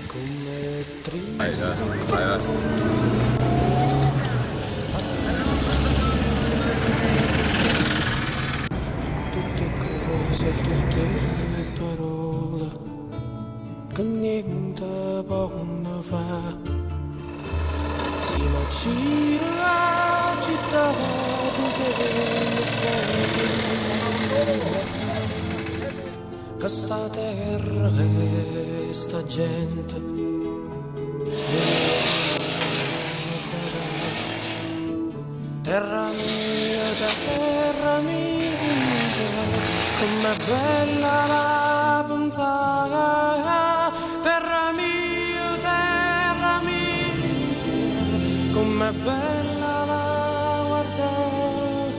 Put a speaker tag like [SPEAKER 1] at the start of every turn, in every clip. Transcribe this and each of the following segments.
[SPEAKER 1] Come triste
[SPEAKER 2] Vai.
[SPEAKER 1] tutte cose, tutte parole che niente può fa. Si ma gira città che sta terra e sta gente terra mia, com'è bella la pensata, terra mia, com'è bella la guardare,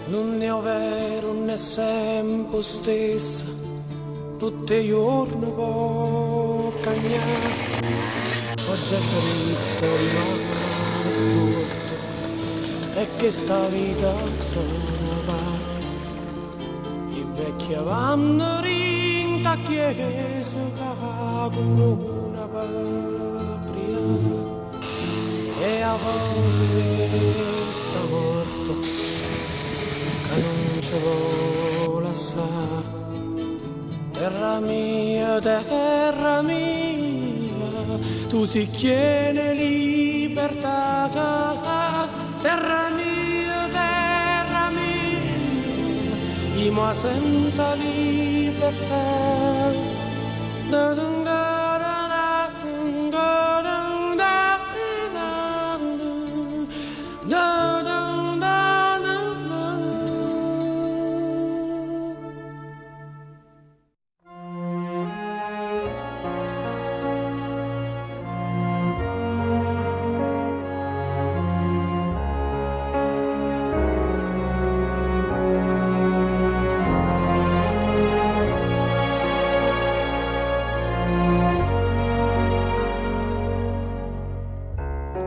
[SPEAKER 1] non è vero, non è sempre stessa, tutti i giorni può cagnare, oggi è dritto, rimane storto, e che sta vita sono va. I vecchi vanno rinta chiesa come una patria, e a volte sta morto che non ce la sa. Terra mia, tu si chiede libertà, terra mia, i ma senta libertà.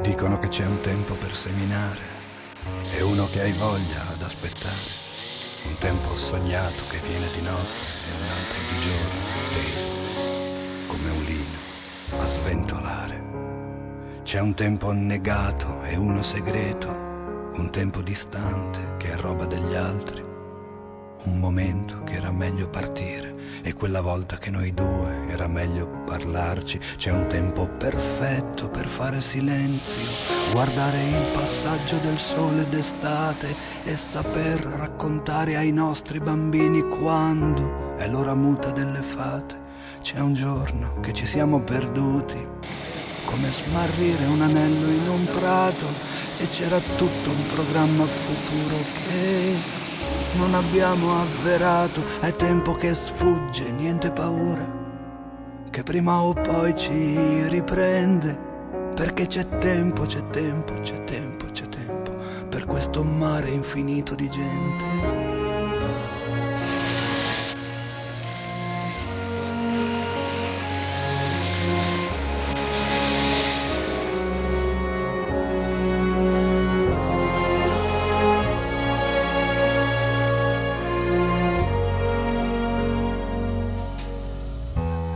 [SPEAKER 3] Dicono che c'è un tempo per seminare e uno che hai voglia ad aspettare, un tempo sognato che viene di notte e un altro di giorno, teso come un lino a sventolare. C'è un tempo negato e uno segreto, un tempo distante che è roba degli altri, un momento che era meglio partire e quella volta che noi due era meglio parlarci. C'è un tempo perfetto per fare silenzio, guardare il passaggio del sole d'estate e saper raccontare ai nostri bambini quando è l'ora muta delle fate. C'è un giorno che ci siamo perduti, come smarrire un anello in un prato, e c'era tutto un programma futuro che non abbiamo avverato. È tempo che sfugge, niente paura, che prima o poi ci riprende, perché c'è tempo per questo mare infinito di gente.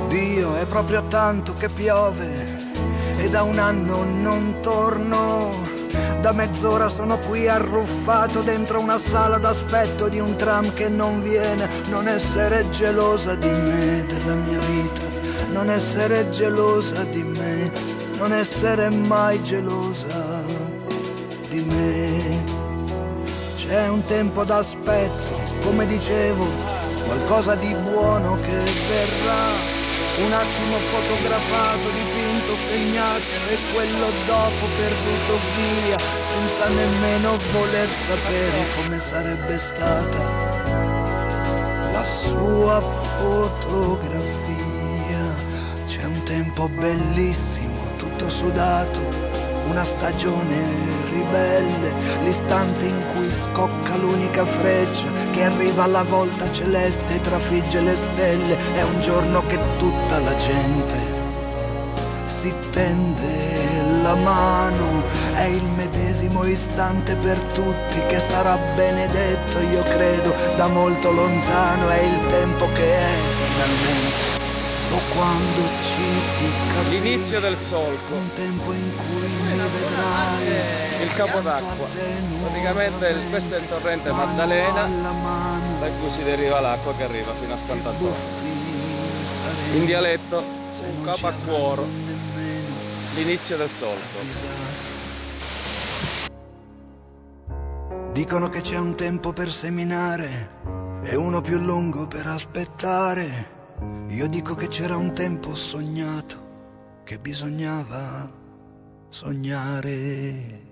[SPEAKER 3] Dio, è proprio tanto che piove e da un anno non torno. Da mezz'ora sono qui arruffato dentro una sala d'aspetto di un tram che non viene. Non essere gelosa di me, della mia vita, non essere gelosa di me, non essere mai gelosa di me. C'è un tempo d'aspetto, come dicevo, qualcosa di buono che verrà. Un attimo fotografato, dipinto, segnato, e quello dopo perduto via, senza nemmeno voler sapere come sarebbe stata la sua fotografia. C'è un tempo bellissimo, tutto sudato, una stagione ribelle, l'istante in cui scocca l'unica freccia che arriva alla volta celeste e trafigge le stelle. È un giorno che tutta la gente si tende la mano, è il medesimo istante per tutti che sarà benedetto, io credo, da molto lontano, è il tempo che è finalmente, o quando ci si capisce.
[SPEAKER 2] L'inizio del solco,
[SPEAKER 3] Un tempo in cui mi vedrai,
[SPEAKER 2] il capo d'acqua. Praticamente questo è il torrente Maddalena, da cui si deriva l'acqua che arriva fino a Sant'Antonio. In dialetto, un capo a cuoro, l'inizio del solco.
[SPEAKER 3] Dicono che c'è un tempo per seminare e uno più lungo per aspettare. Io dico che c'era un tempo sognato, che bisognava sognare.